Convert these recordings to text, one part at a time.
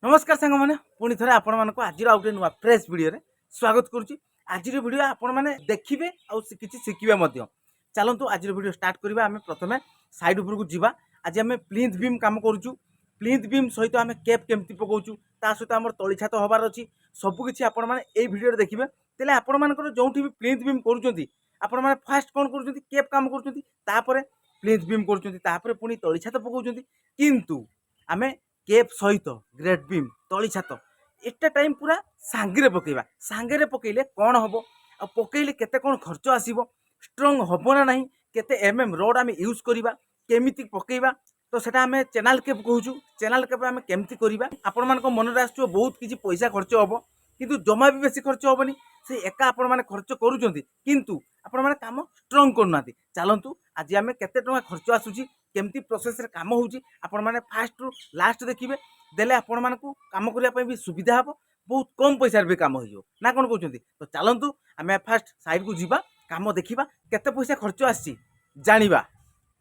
नमस्कार सांग मैंने पुणी थे आपण मानक आज आउ गए नुआ फ्रेश वीडियो रे स्वागत करुच्ची। आज वीडियो आपण मैंने देखिए आउ किसी शिखे। चलतु आज वीडियो स्टार्ट करवा। आम प्रथम साइड उपरकू जावा। आज आम प्लिंथ बीम कम करुचु। प्लिंथ बीम सहित आम केप केमती पकाउचु ता सहित आम तली छात हबार अच्छी सबकिछि आपण मैंने ए वीडियो देखिए। तेल आपण मानकर जो भी प्लिंथ बीम करुँच आपण मैंने फास्ट कौन कर केप कम कर प्लिंथ बीम कर पुणी तली छात पकाउछंती। किंतु आमे केप सहित ग्रेट बीम तली छात एटा टाइम पूरा सांगे पकेबा। सांगे पकेले कौन हम आ पकेले केते कौन खर्च आसीबो स्ट्रंग हम ना नहीं केते एमएम रोड आम यूज करवा केमिति पकेबा तो सेटा आम चैनल केप कहूँ। चैनल केप आम केमती करवा आपण मान मन में आस बहुत किसी पैसा खर्च हम किंतु जमा भी बेसी खर्च हेनी से एका आपण मैंने खर्च करुँच किंतु आपण मैंने काम स्ट्रंग करना। चलतु आज आम केते टंका खर्च आसूची केमती प्रोसेस रे काम होउची आपण माने फास्ट रु लास्ट देखिए। देले आपण मानकू काम करिया पई भी सुविधा हबो बहुत कम पैसा रे भी काम होइयो ना कोन कहउचंती। तो चलंतु आमे फास्ट साइड को जीवा काम देखिबा केते पैसा खर्च आसी जानिबा।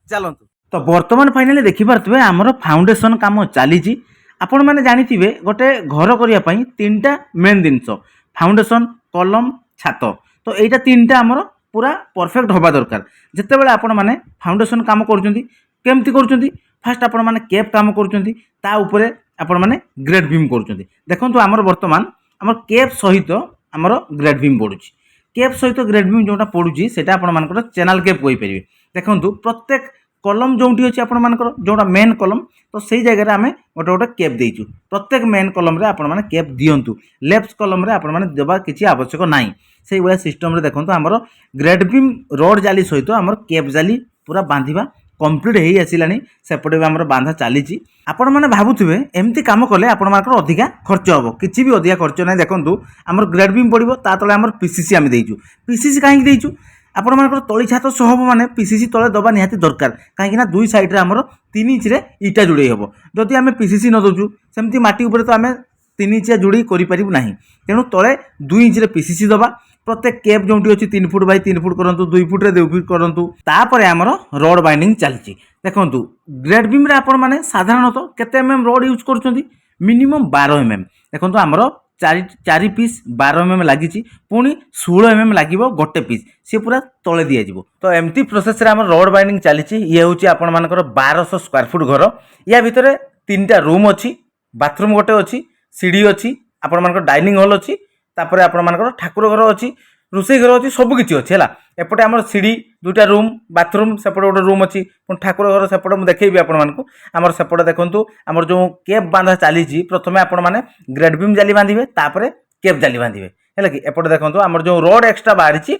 चलंतु तो वर्तमान फाइनली देखि पारतबे हमर फाउंडेशन काम चली जी। आपण माने जानिथिबे गोटे घर करिया पई तीनटा मेन जिंस फाउंडेशन कॉलम छात तो एटा तीनटा हमर पूरा परफेक्ट हवा दरकार। जिते बेले आपण माने फाउंडेशन काम करूचंती केमती करूचंती फास्ट आपण माने केप काम करूचंती ता ऊपरे आपण माने ग्रेड बीम करूचंती। देखंतु हमर वर्तमान हमर केप सहित हमर ग्रेड बीम पडुची। केप सहित ग्रेड बीम जोटा पडुची सेटा आपण मानकर चैनल केप कहि परिबे। देखंतु प्रत्येक कॉलम जोंटी अछि आपण मानकर जोटा मेन कॉलम तो सेही जगह रे हमें गोटे गोटे केप देइछु। प्रत्येक मेन कॉलम रे आपण माने केप दियंतु। लेफ्ट कॉलम रे आपण माने देबा किछि आवश्यक नाही। से वाला सिस्टम रे देखंतु हमर ग्रेड बीम रोड जाली सहित हमर केप जाली पूरा बांधिबा कंप्लीट हेई आसिलानी। सेपटे भी हमर बांधा चलीची। आपण माने भाबुथिबे एमती काम कले आपण मानकर अधिका खर्च हबो किछि भी अधिका खर्च नाही। देखंतु हमर ग्रेड बीम पडिबो ता तले हमर पीसीसी आमे देइछु। पीसीसी काहे देइछु आपण मानकर तली छात सहब माने पीसीसी तले दबा निहाती दरकार काहे ना दुई साइड रे हमर 3 इंच रे ईटा जुड़े हबो। जदि आमे पीसीसी न दोजु सेमती माटी ऊपर तो आमे 3 इंच जुड़ी करि परिबु नाही। तेनु तले 2 इंच रे पीसीसी दबा। प्रत्येक केप जोंटी अछि 3 फुट बाय 3 फुट करंतु 2 फुट रे 2 फुट करंतु तापरे हमर रोड बाइंडिंग चलची। देखंतु ग्रेड बीम रे आपण माने साधारणतः केते एमएम रोड यूज करचंती मिनिमम 12 एमएम। देखंतु हमर 4 पीस 12 एमएम लागिची पुणी 16 एमएम लागिबो गोटे पीस से पूरा तळे दिया जिवो। तो एमती प्रोसेस रे हमर रोड बाइंडिंग चलीची। ये होची आपण मानकर 1200 स्क्वायर फुट घर। या भितरे 3टा रूम अछि बाथरूम गोटे अछि सीढ़ी अछि आपण मानकर डाइनिंग हॉल अछि तापरे आपण मानकर ठाकुर घर अछि रुसई घर अछि सब किछि अछि हला। एपटे हमर सीढ़ी 2टा रूम बाथरूम सेपटे गोटे रूम अछि पुन ठाकुर घर सेपटे मु देखैबी आपण मानकू। हमर सेपटे देखंतु हमर जो केप बांधा चली जी प्रथमे आपण माने ग्रेड बीम जाली बांधिबे तापरे केप जाली बांधिबे हैला कि। एपटे देखंतु हमर जो रोड एक्स्ट्रा बाहरिछि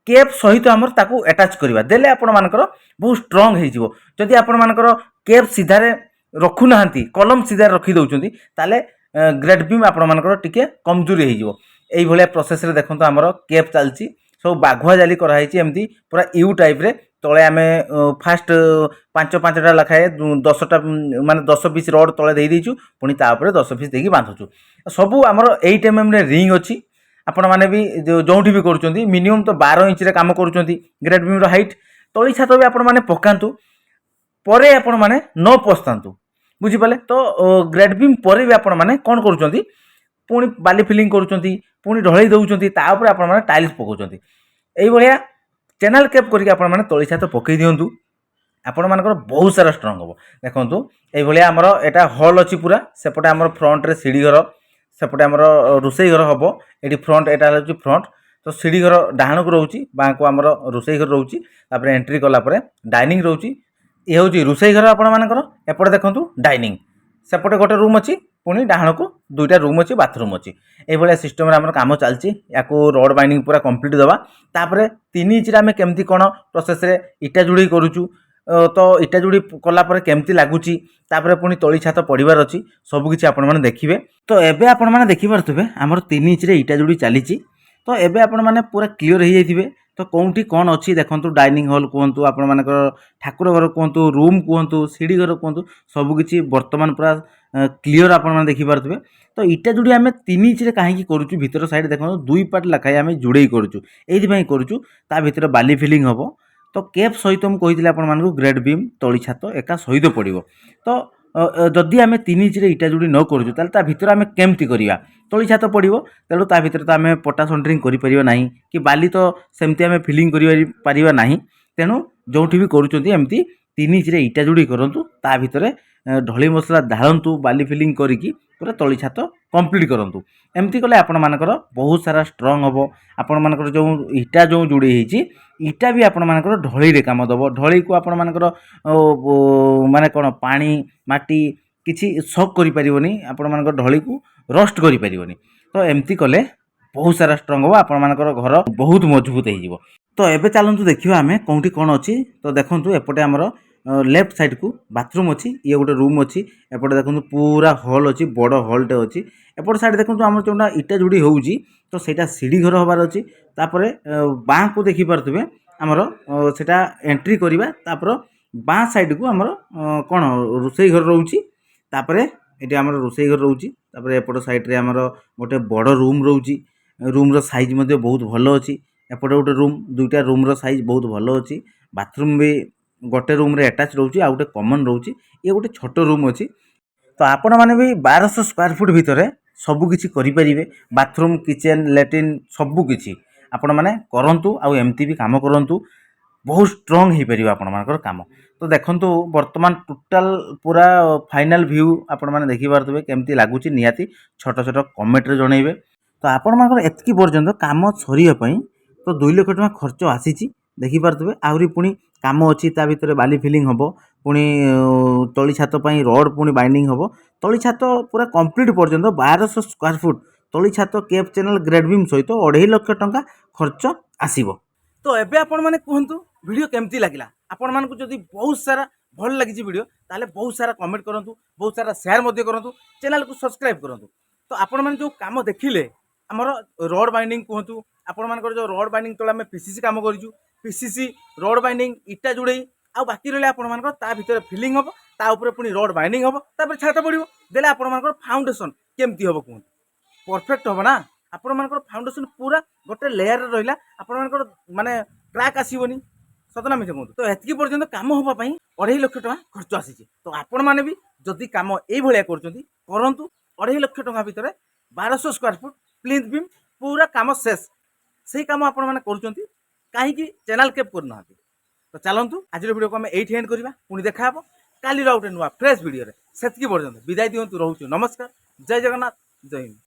केप सहित हमर ताकू अटैच करबा देले आपण मानकर बहुत स्ट्रांग हे जिवो। जदि आपण मानकर केप सीधा रे रखु नाहंती कलम सीधा रखी दउचंती ताले ग्रेड बीम आपण मानकर टिके कमजोरी हे जिवो। एई भलिया प्रोसेस रे देखंतु हमर केप चलची सब बाघुआ जाली करा हैछि एमती पूरा यू टाइप रे तळे आमे फास्ट 5-5टा लखाए 10टा माने 10 पीस रोड तळे देई दिछु पुनी ता ऊपर 10 पीस देकी बांधुछु। सब हमर 8 एमएम रे रिंग अछि आपण माने भी जोंठी भी करूचंती मिनिमम तो 12 इंच रे काम करूचंती। ग्रेड बीम रो हाइट तळी छात भी आपण माने पकांतु परे आपण माने न पस्तांतु बुझी पाले। तो ग्रेड बीम परे भी आपण माने कोन करूचंती पुणी बाली फिलिंग करूचंती पुणी ढळई दउचंती ता ऊपर आपण माने टाइल्स पकाउचंती। एई भलिया चैनल केप करके आपण माने तळी छात पकई दियंतु आपण मानकर बहुत सारा स्ट्रांग हबो। देखंतु एई भलिया हमर एटा हॉल अछि पूरा सेपटे हमर फ्रंट रे सीढ़ी घर सेपटे हमर रुसई घर हबो। एटी फ्रंट एटा हछि फ्रंट तो सीढ़ी घर डाहाण को रहउची बाको हमर रुसई घर रहउची तापर एंट्री कला परे डाइनिंग रहउची। ए होची रुसई घर आपण मानकर एपटे देखंतु डाइनिंग सेपटे गोटे रूम अछि पुणी डाहाण को 2टा रूम अछि बाथरूम अछि। ए भलिया सिस्टम रे हमर काम चलची याको रोड बाइंडिंग पूरा कंप्लीट दबा तापरे 3 इंच रे हमें केमती कोन प्रोसेस रे इटा जुड़ी करूचु तो इटा जुड़ी कला परे केमती लागुची तापरे पुणी तळी छात पडिबार अछि सब किछि आपण माने देखिबे। तो एबे आपण माने देखि परथबे हमर 3 इंच रे इटा जुड़ी चलीची। तो एबे आपण माने पूरा क्लियर हे जाइथिबे तो कोउठी कोन अछि देखंतु डाइनिंग हॉल कहंतु आपण मानकर ठाकुर घर कहंतु रूम कहंतु सीढ़ी घर कहंतु सब किछि वर्तमान पूरा क्लियर आपण माने देखि परथबे। तो इटा जुड़ी आमे 3 इंच रे काहे की करूचु भीतर साइड देखंतु 2 पार्ट लखाय आमे जुड़ेई करूचु एथि पई करूचु ता भीतर बाली फिलिंग हबो। तो केप सहित हम कहिथिले आपण मानकू ग्रेड बीम तळी छात एका सहित पड़िबो। तो ଯଦି ଆମେ 3 ଇଞ୍ଚରେ ଇଟା ଯୋଡ଼ି ନ କରୁଛୁ ତାହେଲେ ତା ଭିତରେ ଆମେ କେମିତି କରିବା? ତଳି ଛାତ ପଡ଼ିବ, ତେଣୁ ତା ଭିତରେ ତ ଆମେ ପଟା ସଣ୍ଟରିଂ କରିପାରିବା ନାହିଁ, କି ବାଲି ତ ସେମିତି ଆମେ ଫିଲିଂ କରିପାରିବା ନାହିଁ। ତେଣୁ ଯେଉଁଠି ବି କରୁଛନ୍ତି ଏମିତି 3 ଇଞ୍ଚରେ ଇଟା ଯୋଡ଼ି କରନ୍ତୁ, ତା ଭିତରେ ଢଳେଇ ମସଲା ଢାଳନ୍ତୁ, ବାଲି ଫିଲିଂ କରିକି ପୁରା ତଳି ଛାତ କମ୍ପ୍ଲିଟ୍ କରନ୍ତୁ। ଏମିତି କଲେ ଆପଣମାନଙ୍କର ବହୁତ ସାରା ଷ୍ଟ୍ରଙ୍ଗ ହେବ। ଆପଣମାନଙ୍କର ଯେଉଁ ଇଟା ଯେଉଁ ଯୋଡ଼ି ହେଇଛି, ଇଟା ବି ଆପଣମାନଙ୍କର ଢଳେଇରେ କାମ ଦେବ। ଢଳେଇକୁ ଆପଣମାନଙ୍କର ମାନେ କ'ଣ ପାଣି ମାଟି କିଛି ସକ୍ କରିପାରିବନି, ଆପଣମାନଙ୍କ ଢଳେଇକୁ ରଷ୍ଟ କରିପାରିବନି। ତ ଏମିତି କଲେ ବହୁତ ସାରା ଷ୍ଟ୍ରଙ୍ଗ ହେବ, ଆପଣମାନଙ୍କର ଘର ବହୁତ ମଜବୁତ ହେଇଯିବ। ତ ଏବେ ଚାଲନ୍ତୁ ଦେଖିବା ଆମେ କେଉଁଠି କ'ଣ ଅଛି। ତ ଦେଖନ୍ତୁ ଏପଟେ ଆମର ଲେଫ୍ଟ ସାଇଡ଼କୁ ବାଥରୁମ୍ ଅଛି, ଇଏ ଗୋଟେ ରୁମ୍ ଅଛି। ଏପଟେ ଦେଖନ୍ତୁ ପୁରା ହଲ୍ ଅଛି, ବଡ଼ ହଲ୍ଟେ ଅଛି। ଏପଟ ସାଇଡ଼୍ ଦେଖନ୍ତୁ ଆମର ଯେଉଁଟା ଇଟା ଯୋଡ଼ି ହେଉଛି, ତ ସେଇଟା ସିଢ଼ି ଘର ହେବାର ଅଛି। ତାପରେ ବାଁକୁ ଦେଖିପାରୁଥିବେ ଆମର ସେଇଟା ଏଣ୍ଟ୍ରି କରିବା। ତାପରେ ବାଁ ସାଇଡ଼କୁ ଆମର କ'ଣ ରୋଷେଇ ଘର ରହୁଛି। ତାପରେ ଏଠି ଆମର ରୋଷେଇ ଘର ରହୁଛି। ତାପରେ ଏପଟ ସାଇଡ଼୍ରେ ଆମର ଗୋଟେ ବଡ଼ ରୁମ୍ ରହୁଛି। ରୁମ୍ର ସାଇଜ୍ ମଧ୍ୟ ବହୁତ ଭଲ ଅଛି। ଏପଟେ ଗୋଟେ ରୁମ୍, ଦୁଇଟା ରୁମ୍ର ସାଇଜ୍ ବହୁତ ଭଲ ଅଛି। ବାଥରୁମ୍ ବି ଗୋଟେ ରୁମ୍ରେ ଆଟାଚ୍ ରହୁଛି, ଆଉ ଗୋଟେ କମନ୍ ରହୁଛି। ଇଏ ଗୋଟେ ଛୋଟ ରୁମ୍ ଅଛି। ତ ଆପଣମାନେ ବି 1200 ସ୍କୋୟାର ଫୁଟ୍ ଭିତରେ ସବୁକିଛି କରିପାରିବେ। ବାଥରୁମ୍, କିଚେନ୍, ଲାଟ୍ରିନ୍ ସବୁକିଛି ଆପଣମାନେ କରନ୍ତୁ, ଆଉ ଏମିତି ବି କାମ କରନ୍ତୁ। ବହୁତ ଷ୍ଟ୍ରଙ୍ଗ ହେଇପାରିବ ଆପଣମାନଙ୍କର କାମ। ତ ଦେଖନ୍ତୁ ବର୍ତ୍ତମାନ ଟୋଟାଲ୍ ପୁରା ଫାଇନାଲ୍ ଭ୍ୟୁ ଆପଣମାନେ ଦେଖିପାରୁଥିବେ କେମିତି ଲାଗୁଛି। ନିହାତି ଛୋଟ ଛୋଟ କମେଣ୍ଟରେ ଜଣାଇବେ। ତ ଆପଣମାନଙ୍କର ଏତିକି ପର୍ଯ୍ୟନ୍ତ କାମ ସରିବା ପାଇଁ ତ 2 ଲକ୍ଷ ଟଙ୍କା ଖର୍ଚ୍ଚ ଆସିଛି, ଦେଖିପାରୁଥିବେ। ଆହୁରି ପୁଣି କାମ ଅଛି, ତା ଭିତରେ ବାଲି ଫିଲିଂ ହେବ, ପୁଣି ତଳି ଛାତ ପାଇଁ ରଡ଼୍ ପୁଣି ବାଇଣ୍ଡିଂ ହେବ। ତଳି ଛାତ ପୁରା କମ୍ପ୍ଲିଟ୍ ପର୍ଯ୍ୟନ୍ତ 1200 ସ୍କୋୟାର ଫୁଟ୍ ତଳି ଛାତ କେପ୍ ଚ୍ୟାନେଲ୍ ଗ୍ରେଡ୍ ବିମ୍ ସହିତ 2.5 ଲକ୍ଷ ଟଙ୍କା ଖର୍ଚ୍ଚ ଆସିବ। ତ ଏବେ ଆପଣମାନେ କୁହନ୍ତୁ ଭିଡ଼ିଓ କେମିତି ଲାଗିଲା? ଆପଣମାନଙ୍କୁ ଯଦି ବହୁତ ସାରା ଭଲ ଲାଗିଛି ଭିଡ଼ିଓ, ତାହେଲେ ବହୁତ ସାରା କମେଣ୍ଟ କରନ୍ତୁ, ବହୁତ ସାରା ସେୟାର ମଧ୍ୟ କରନ୍ତୁ, ଚ୍ୟାନେଲକୁ ସବସ୍କ୍ରାଇବ୍ କରନ୍ତୁ। ତ ଆପଣମାନେ ଯେଉଁ କାମ ଦେଖିଲେ, ଆମର ରଡ଼୍ ବାଇଣ୍ଡିଂ କୁହନ୍ତୁ, ଆପଣମାନଙ୍କର ଯେଉଁ ରଡ଼୍ ବାଇଣ୍ଡିଂ ତଳେ ଆମେ ପିସିସି କାମ କରିଛୁ, ପିସିସି ରଡ଼୍ ବାଇଣ୍ଡିଂ ଇଟା ଯୋଡ଼େଇ, ଆଉ ବାକି ରହିଲେ ଆପଣମାନଙ୍କର ତା ଭିତରେ ଫିଲିଂ ହେବ, ତା ଉପରେ ପୁଣି ରଡ଼୍ ବାଇଣ୍ଡିଂ ହେବ, ତାପରେ ଛାତ ପଡ଼ିବ। ଦେଲେ ଆପଣମାନଙ୍କର ଫାଉଣ୍ଡେସନ୍ କେମିତି ହେବ କୁହନ୍ତୁ? परफेक्ट हम ना। आपणकर फाउंडेसन पूरा गोटे लेयर रहा, आपणकर माने क्रैक आसबनी, सतना मिछ कहूँ। तो एति पर्यंत कम हाँपाई 2.5 लक्ष टका खर्च आसी। तो आपण मैंने भी जदि कम ये करूँ 2.5 लक्ष टका भितर 1200 स्क्वायर फुट प्लिंथ बीम पूरा कम शेष से कम आपण मैंने कहीं चैनल केप करना। तो चलतु आज वीडियो को आम ये एंड करवा, पुणी देखा काली गोटे नुआ फ्रेश वीडियो से पर्यंत विदाय दिंतु। रोचु नमस्कार, जय जगन्नाथ, जय हिंद।